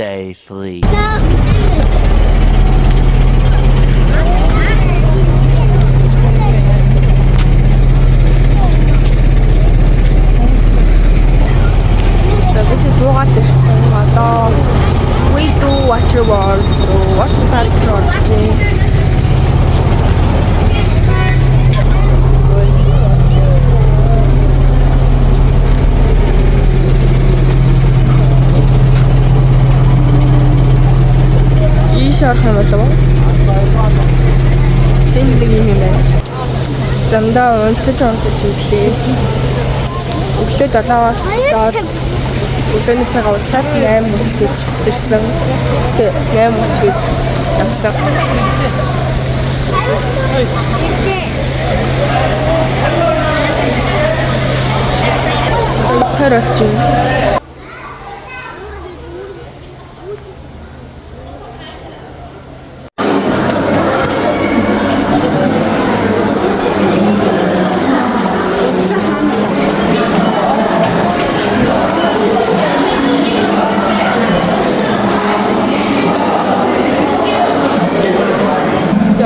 Day 3. За бид дуугаад ирсэн. Одоо We Do Water World руу Water Park руу орж байна. Орох юм болов уу? Тэнэг юм байна. Замдаа унтаж ирлээ. Өглөө 7-аас болоод өглөөний цагаа уучаад 8:30 гэж ирсэн. Тэгээ 8:30 гэж явсан. Сар болж байна.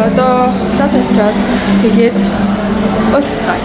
Одоо цаасалчаад тэгээд уццгаа.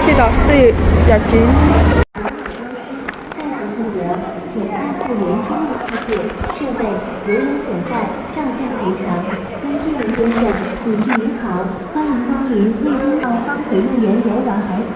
Бид орсон яаж юм?请爱护年轻的世界，设备如有损坏，照价赔偿。尊敬的先生、女士您好，欢迎光临贵州澳方水乐园游玩儿童。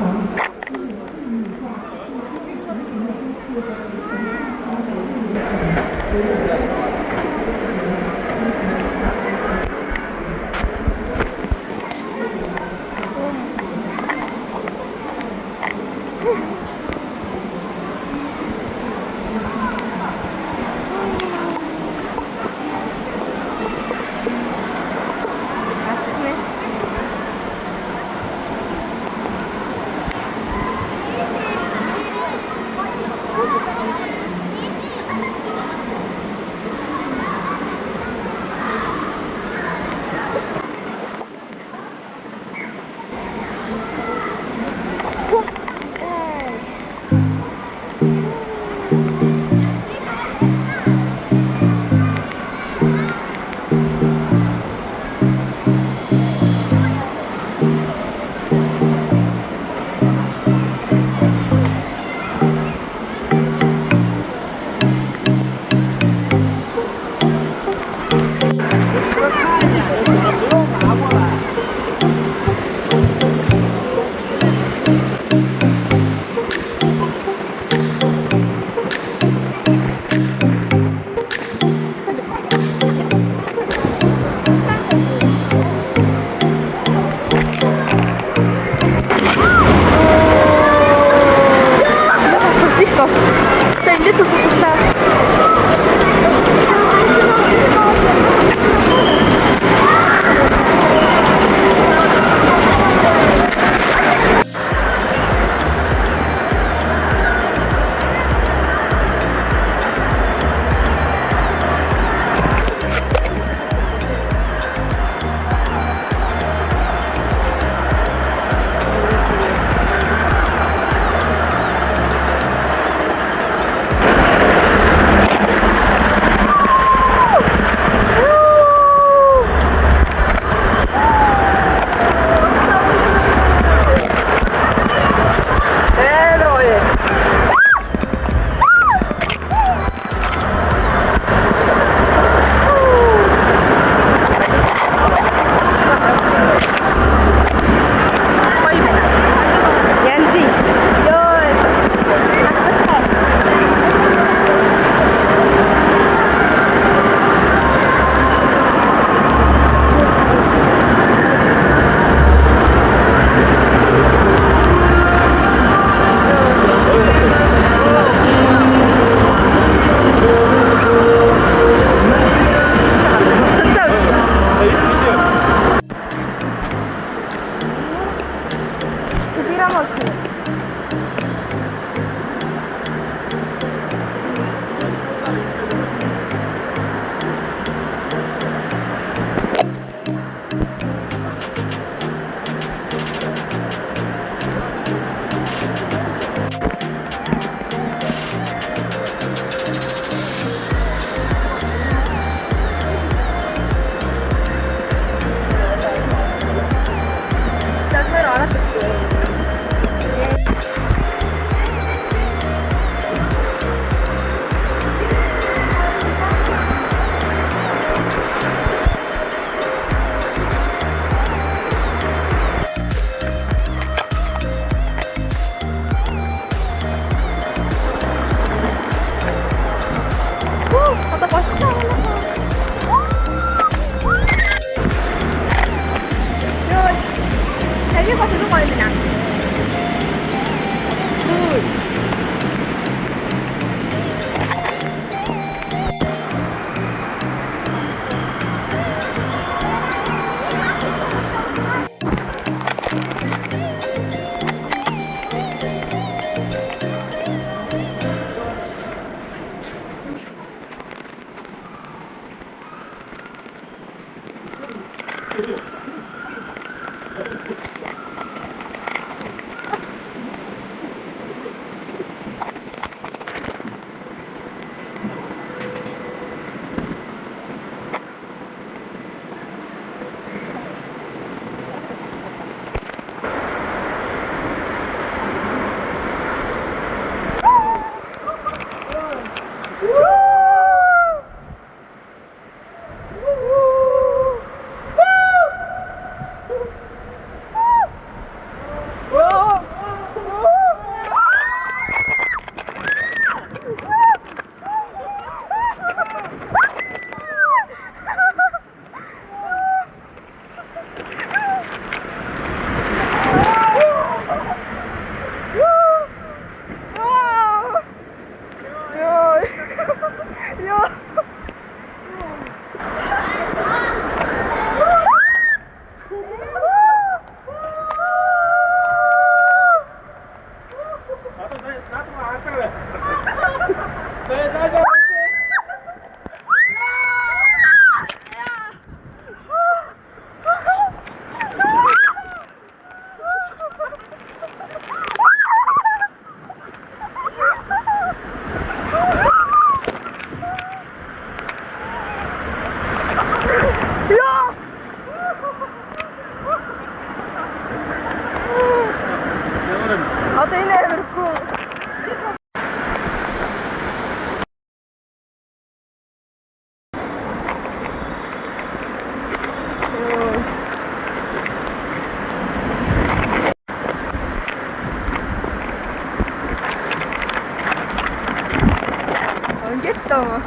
알겠다.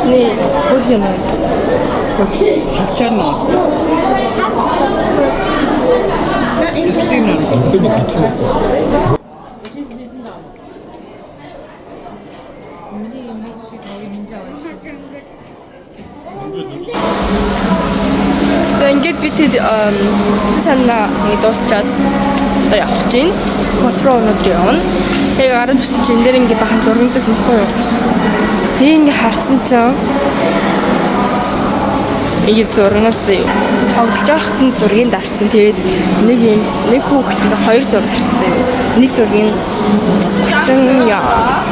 네, 보시면 박찬 나왔어. 립스틱 나왔어. 그게 같이 먹고. За ингээд би тэд санаа дуусчаад одоо явах гэж байна. Хот руу өнөдөр явна. Тэгээ гараад ирсэн чинь энэ дээр ингээд бахан зургандаас мөхгүй юу. Тэгээ ингээд харсан чинь ийм зургнууд зөө. Тоглож байхад нь зургийг дарцсан. Тэгээд нэг хүүхэд хоёр зураг дарцсан зөө. Нэг зургийг 30 яа.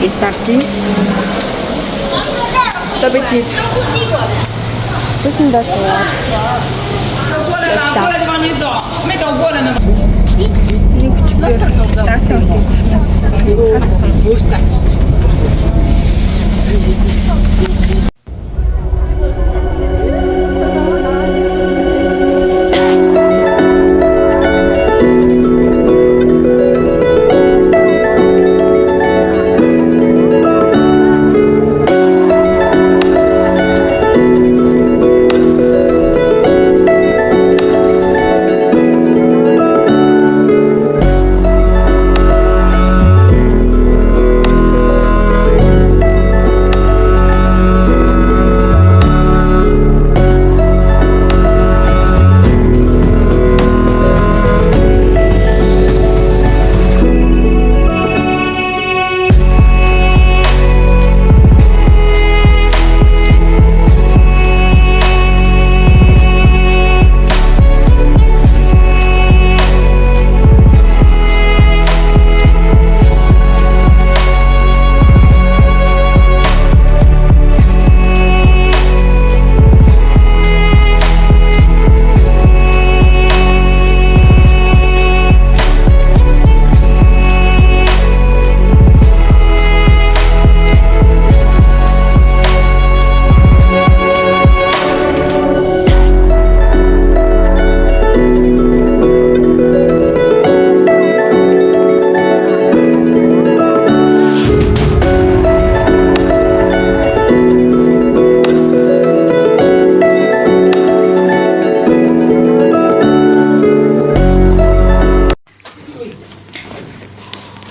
Изарчи. Табити. 무슨 다스야?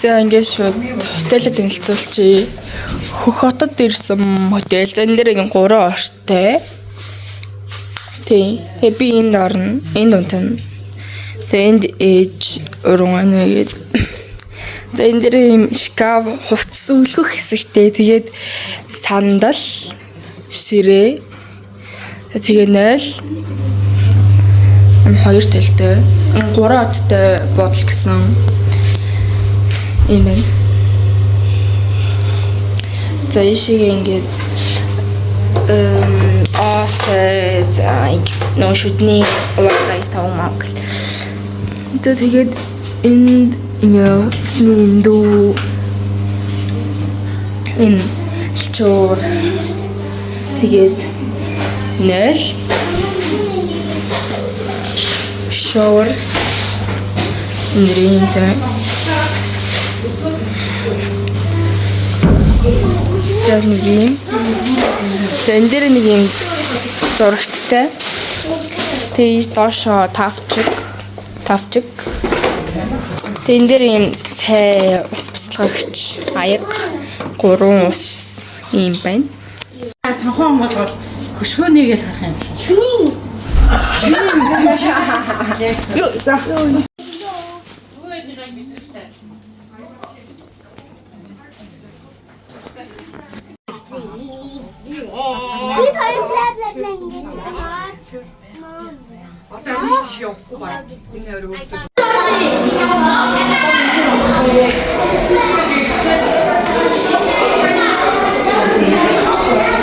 За ингээд шууд хотелд танилцуулчих. Хөх хотод ирсэн хотел. За энэ дээр ингээд 3 ортой. Тэгээ би энд орно. Энд унтана. Тэгээ энд ээж ургана гээд. За энэ дээр юм шкаф хувцас үлгэх хэсэгтэй. Тэгээд сандал, ширээ. Тэгээ 0 2 талтай. 3 одтой бодол гэсэн юм байна. За ишиг ингээд за нөө шүдний ууртай тавмаг. Тэгээд энд ингээ сний дүү энэ чор тэгээд 0 shower нэрийнтэй яг нэг юм. Тэн дээр нэг юм зурагттай. Тэгж доошоо тавчиг. Тэн дээр юм цай ус бяцлагч аяг 3 ус юм байна. Цонхон болгол хөшгөөнийг л харах юм.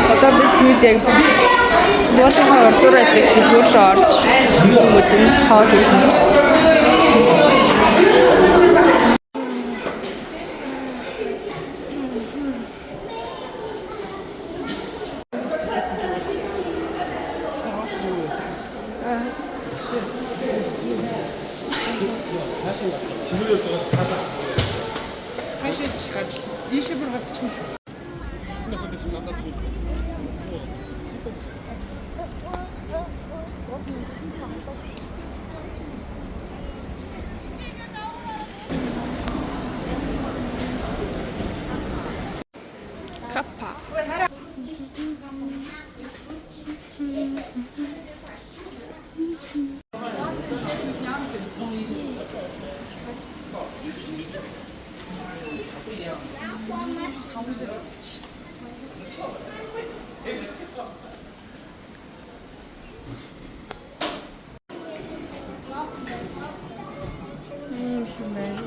Одоо би түүдэг боолхоо ордороо дэлгүүр орж үзэн хоол идэх. Kappa.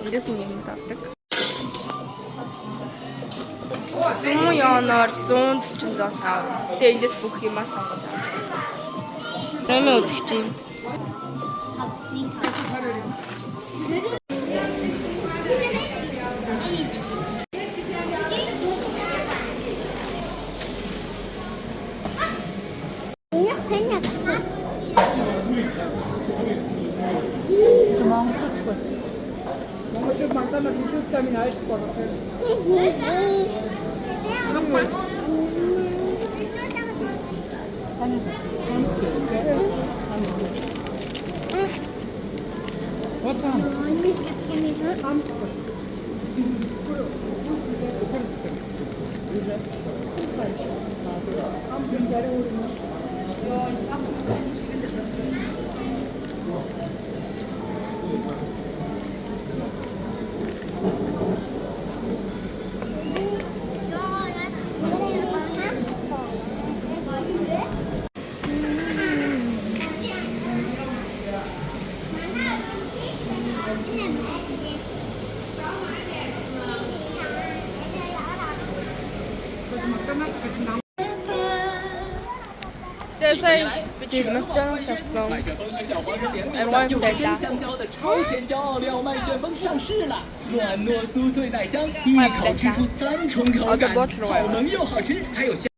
이래서 얘는 답답. 100 янаар 140 сав. Тэгээ эндээс бүх юмаа сонгож авах. Рэмэ үзэх чинь.这是你们真的小松，哎，我也不在家。香蕉的超甜骄傲廖麦旋风上市了，软糯酥脆奶香，一口吃出3重口感，好萌又好吃，还有香。